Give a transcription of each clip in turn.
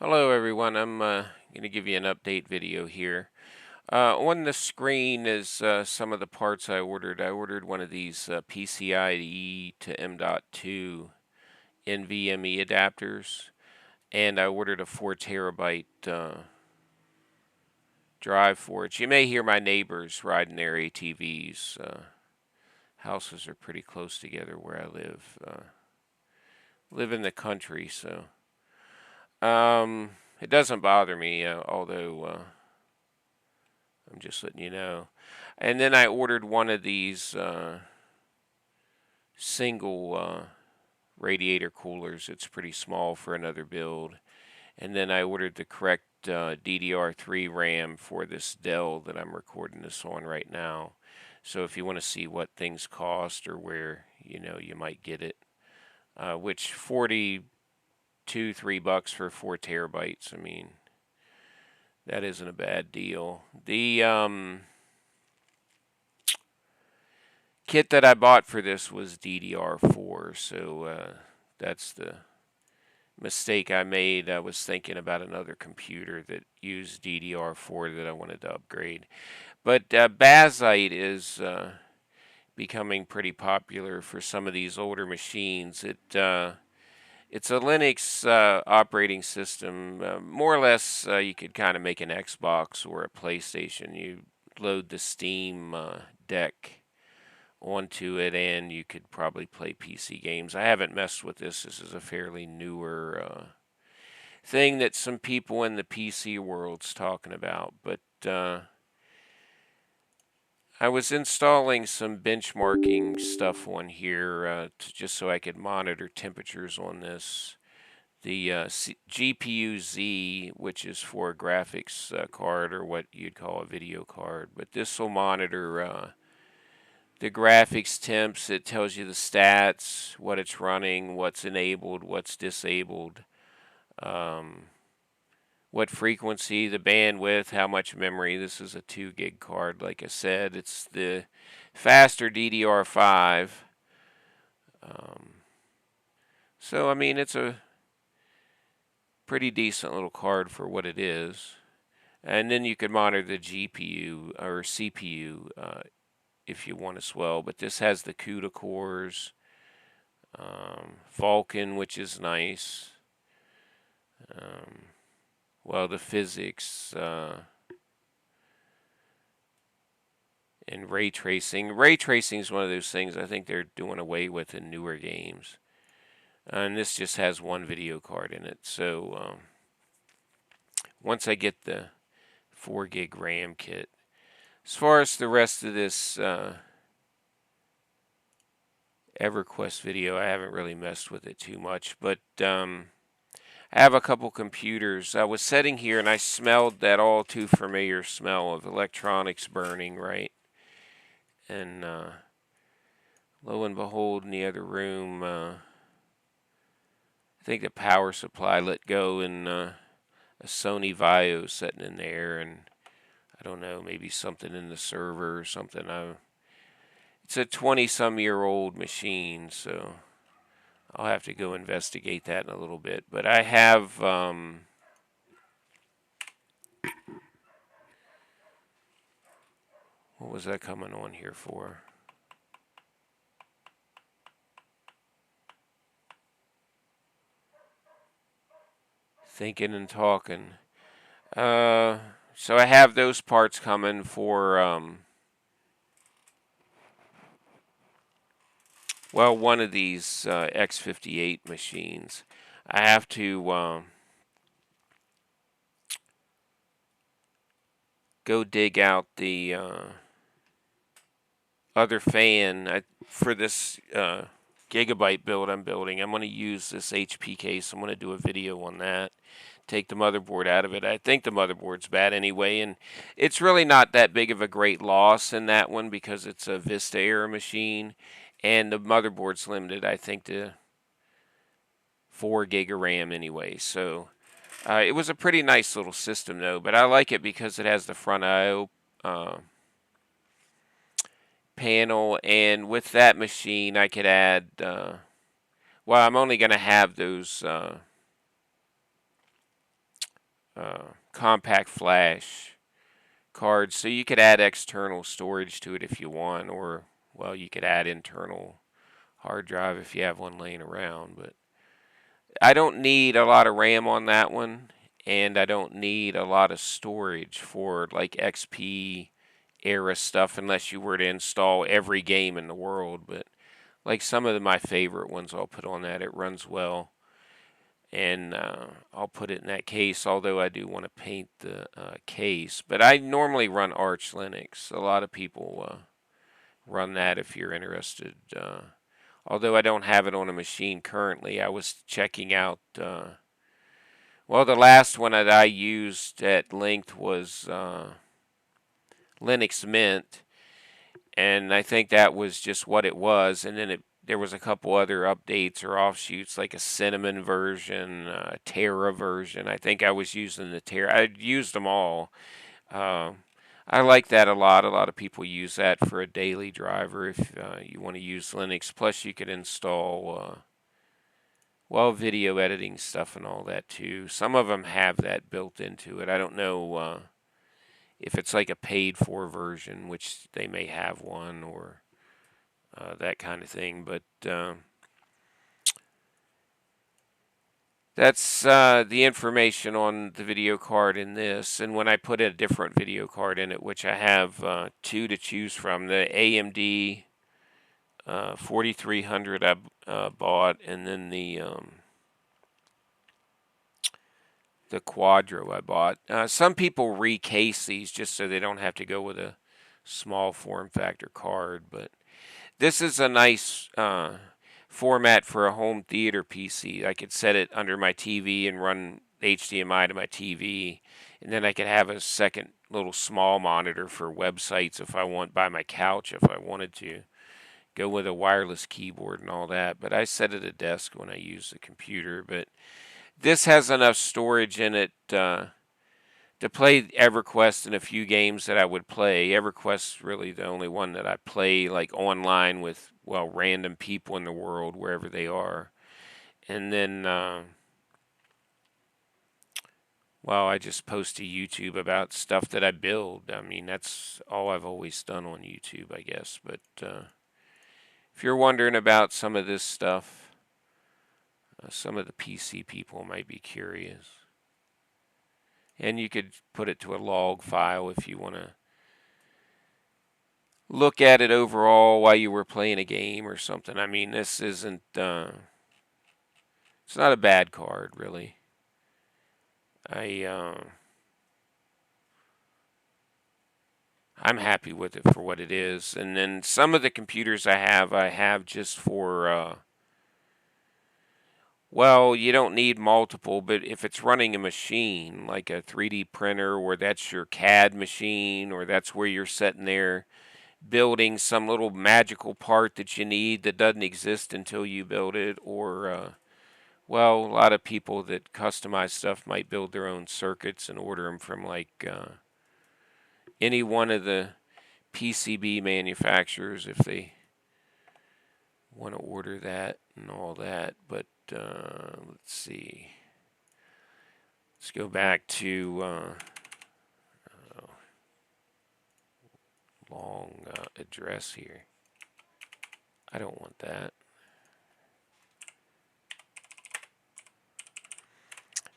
Hello everyone, I'm going to give you an update video here. On the screen is some of the parts I ordered. I ordered one of these PCIe to M.2 NVMe adapters, and I ordered a 4 terabyte drive for it. You may hear my neighbors riding their ATVs. Houses are pretty close together where I live. Live in the country, so it doesn't bother me, although I'm just letting you know. And then I ordered one of these single radiator coolers. It's pretty small for another build. And then I ordered the correct DDR3 RAM for this Dell that I'm recording this on right now. So if you want to see what things cost or where you might get it, which 42-3 bucks for 4 terabytes. I mean, that isn't a bad deal. The kit that I bought for this was DDR4, so that's the mistake I made. I was thinking about another computer that used DDR4 that I wanted to upgrade. But Bazite is becoming pretty popular for some of these older machines. It's a Linux operating system. More or less, you could kind of make an Xbox or a PlayStation. You load the Steam deck onto it, and you could probably play PC games. I haven't messed with this. This is a fairly newer thing that some people in the PC world's talking about. But I was installing some benchmarking stuff on here just so I could monitor temperatures on this. The GPU Z, which is for a graphics card or what you'd call a video card, but this will monitor the graphics temps. It tells you the stats, what it's running, what's enabled, what's disabled, um, what frequency, the bandwidth, how much memory. This is a 2 gig card, like I said. It's the faster DDR5. Um, so, I mean, it's a pretty decent little card for what it is. And then you could monitor the GPU or CPU if you want as well. But this has the CUDA cores, Vulkan, which is nice. Um, well, the physics and ray tracing. Ray tracing is one of those things I think they're doing away with in newer games. And this just has one video card in it. So once I get the 4 gig RAM kit, as far as the rest of this EverQuest video, I haven't really messed with it too much, but I have a couple computers. I was sitting here and I smelled that all too familiar smell of electronics burning, right? And lo and behold, in the other room, I think the power supply let go, and a Sony Vaio sitting in there, and I don't know, maybe something in the server or something. It's a 20-some-year-old machine, so I'll have to go investigate that in a little bit. But I have what was that coming on here for? Thinking and talking. So I have those parts coming for well, one of these X58 machines. I have to go dig out the other fan for this gigabyte build I'm building. I'm going to use this HP case. I'm going to do a video on that. Take the motherboard out of it. I think the motherboard's bad anyway, and it's really not that big of a great loss in that one because it's a Vista era machine, and the motherboard's limited, I think, to 4 gig of RAM anyway. So it was a pretty nice little system though, but I like it because it has the front I/O panel, and with that machine I could add. Well, I'm only going to have those compact flash cards, so you could add external storage to it if you want, or well, you could add internal hard drive if you have one laying around. But I don't need a lot of RAM on that one, and I don't need a lot of storage for like XP era stuff unless you were to install every game in the world. But like some of my favorite ones I'll put on that. It runs well, and I'll put it in that case, although I do want to paint the case. But I normally run Arch Linux. A lot of people run that if you're interested. Although I don't have it on a machine currently, I was checking out. Well, the last one that I used at length was Linux Mint, and I think that was just what it was. And then there was a couple other updates or offshoots, like a Cinnamon version, a Terra version. I think I was using the Terra. I used them all. Uh, I like that a lot. A lot of people use that for a daily driver if you want to use Linux. Plus, you could install, well, video editing stuff and all that too. Some of them have that built into it. I don't know if it's like a paid for version, which they may have one, or that kind of thing. But that's the information on the video card in this. And when I put a different video card in it, which I have two to choose from, the AMD 4300 I bought, and then the Quadro I bought. Some people recase these just so they don't have to go with a small form factor card, but this is a nice format for a home theater PC. I could set it under my TV and run HDMI to my TV, and then I could have a second little small monitor for websites if I want, by my couch if I wanted to. Go with a wireless keyboard and all that, but I set it at a desk when I use the computer. But this has enough storage in it to play EverQuest and a few games that I would play. EverQuest's really the only one that I play like online with, well, random people in the world wherever they are. And then well, I just post to YouTube about stuff that I build. I mean, that's all I've always done on YouTube, I guess. But if you're wondering about some of this stuff, some of the PC people might be curious. And you could put it to a log file if you want to look at it overall while you were playing a game or something. I mean, this isn't, it's not a bad card, really. I'm happy with it for what it is. And then some of the computers I have just for, well, you don't need multiple, but if it's running a machine, like a 3D printer, or that's your CAD machine, or that's where you're sitting there building some little magical part that you need that doesn't exist until you build it, or, well, a lot of people that customize stuff might build their own circuits and order them from like any one of the PCB manufacturers if they want to order that and all that. But let's see. Let's go back to long address here. I don't want that.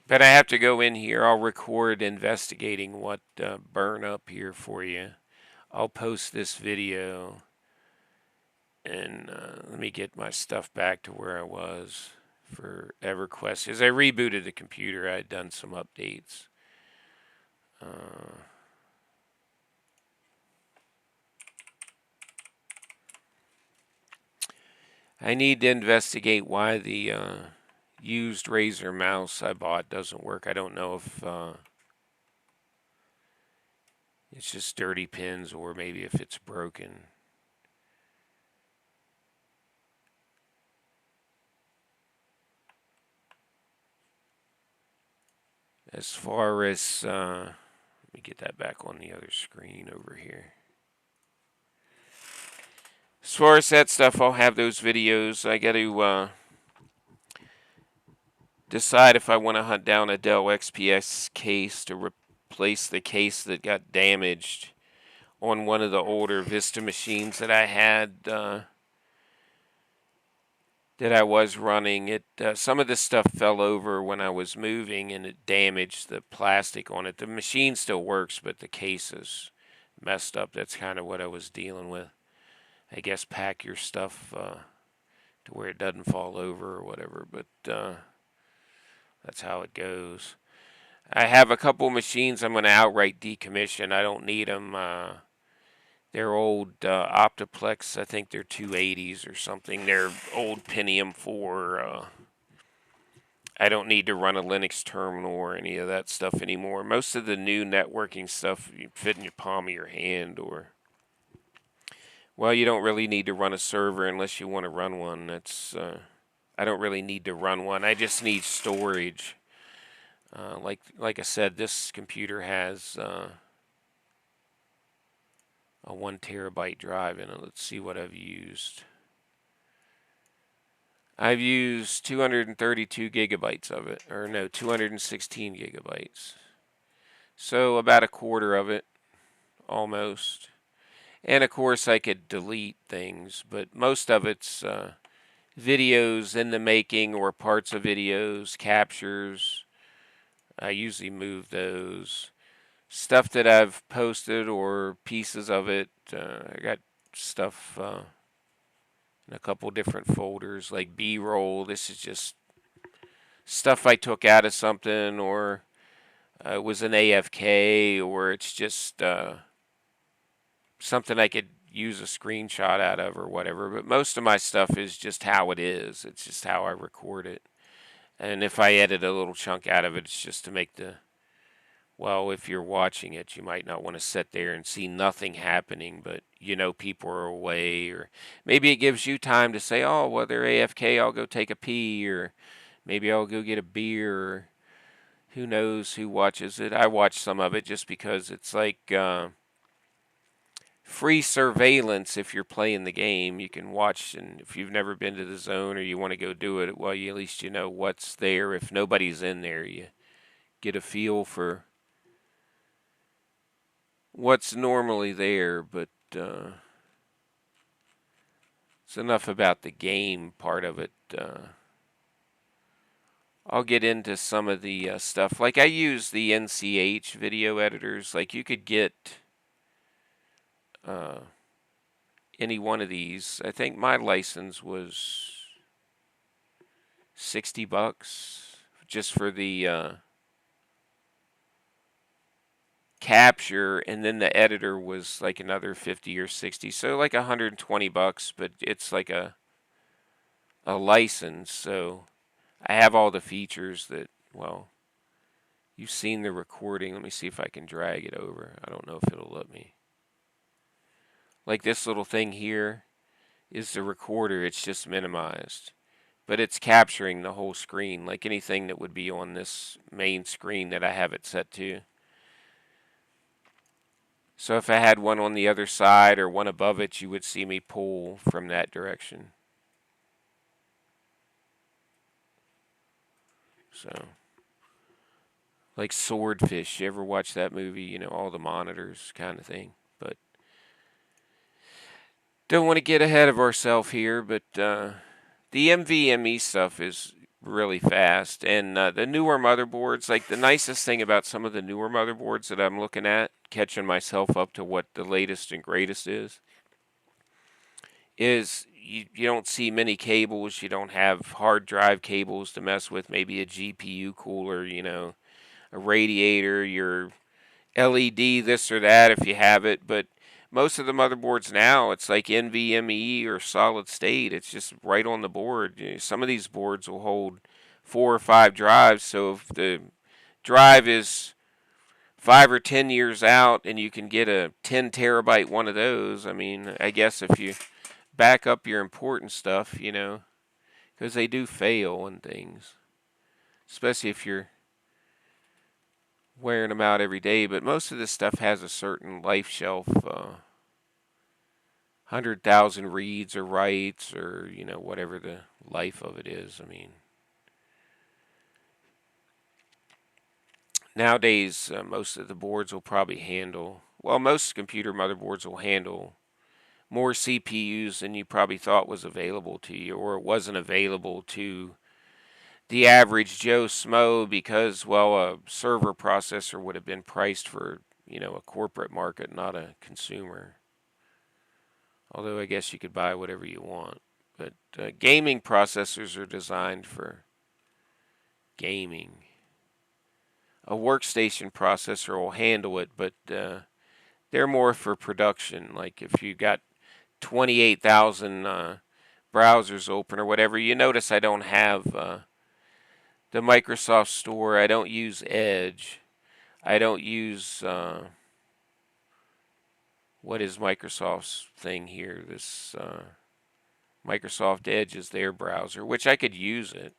But I have to go in here. I'll record investigating what burn up here for you. I'll post this video. And let me get my stuff back to where I was for EverQuest. As I rebooted the computer, I had done some updates. I need to investigate why the used Razer mouse I bought doesn't work. I don't know if it's just dirty pins or maybe if it's broken. As far as, let me get that back on the other screen over here. As far as that stuff, I'll have those videos. I got to decide if I want to hunt down a Dell XPS case to replace the case that got damaged on one of the older Vista machines that I had, that I was running. Some of the stuff fell over when I was moving, and it damaged the plastic on it. The machine still works, but the case is messed up. That's kind of what I was dealing with. I guess pack your stuff to where it doesn't fall over or whatever, but that's how it goes. I have a couple machines I'm going to outright decommission. I don't need them. They're old Optiplex. I think they're 280s or something. They're old Pentium 4. I don't need to run a Linux terminal or any of that stuff anymore. Most of the new networking stuff you fit in your palm of your hand, or well, you don't really need to run a server unless you want to run one. I don't really need to run one. I just need storage. Like I said, this computer has a 1 terabyte drive in it. Let's see what I've used. I've used 232 gigabytes of it, or no, 216 gigabytes. So about a quarter of it, almost. And of course I could delete things, but most of it's videos in the making or parts of videos, captures. I usually move those. Stuff that I've posted or pieces of it. I got stuff in a couple different folders, like B-roll. This is just stuff I took out of something, or it was an AFK, or it's just something I could use a screenshot out of or whatever. But most of my stuff is just how it is. It's just how I record it. And if I edit a little chunk out of it, it's just to make the, well, if you're watching it, you might not want to sit there and see nothing happening, but you know people are away, or maybe it gives you time to say, oh, well, they're AFK, I'll go take a pee, or maybe I'll go get a beer, or who knows who watches it. I watch some of it just because it's like free surveillance. If you're playing the game, you can watch, and if you've never been to the zone or you want to go do it, well, at least you know what's there. If nobody's in there, you get a feel for what's normally there. But it's enough about the game part of it. I'll get into some of the stuff. Like I use the NCH video editors. Like you could get any one of these. I think my license was $60 just for the capture, and then the editor was like another 50 or 60, so like $120. But it's like a license, so I have all the features that, well, you've seen the recording. Let me see if I can drag it over. I don't know if it'll let me. Like this little thing here is the recorder. It's just minimized, but it's capturing the whole screen, like anything that would be on this main screen that I have it set to. So if I had one on the other side or one above it, you would see me pull from that direction. So, like Swordfish, you ever watch that movie? You know, all the monitors kind of thing. But don't want to get ahead of ourselves here, but the NVMe stuff is really fast. And the newer motherboards, like the nicest thing about some of the newer motherboards that I'm looking at, catching myself up to what the latest and greatest is you don't see many cables. You don't have hard drive cables to mess with, maybe a GPU cooler, you know, a radiator, your LED, this or that if you have it. But most of the motherboards now, it's like NVMe or solid state. It's just right on the board. You know, some of these boards will hold 4 or 5 drives. So if the drive is 5 or 10 years out and you can get a 10 terabyte one of those, I mean, I guess if you back up your important stuff, you know, because they do fail and things, especially if you're wearing them out every day. But most of this stuff has a certain life shelf, 100,000 reads or writes, or, you know, whatever the life of it is. I mean, Nowadays, most of the boards will probably handle, well, most computer motherboards will handle more CPUs than you probably thought was available to you, or it wasn't available to the average Joe Smo because, well, a server processor would have been priced for, a corporate market, not a consumer. Although I guess you could buy whatever you want. But gaming processors are designed for gaming. A workstation processor will handle it, but they're more for production. Like if you got 28,000 browsers open or whatever, you notice I don't have the Microsoft Store. I don't use Edge. I don't use what is Microsoft's thing here? This Microsoft Edge is their browser, which I could use it.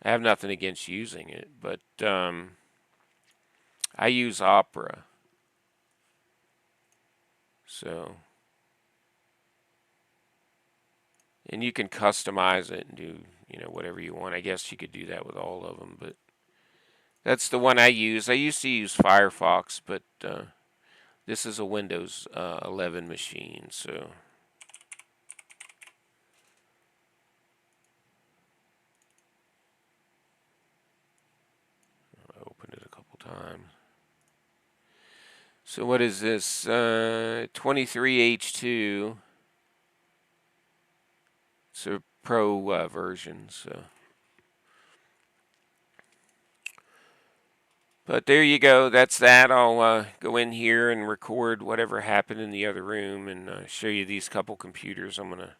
I have nothing against using it, but I use Opera. So, and you can customize it and do, whatever you want. I guess you could do that with all of them, but that's the one I use. I used to use Firefox, but this is a Windows 11 machine, so I opened it a couple times. So what is this? 23H2. It's a pro version, so. But there you go. That's that. I'll go in here and record whatever happened in the other room and show you these couple computers I'm going to,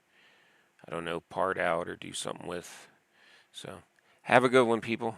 I don't know, part out or do something with. So have a good one, people.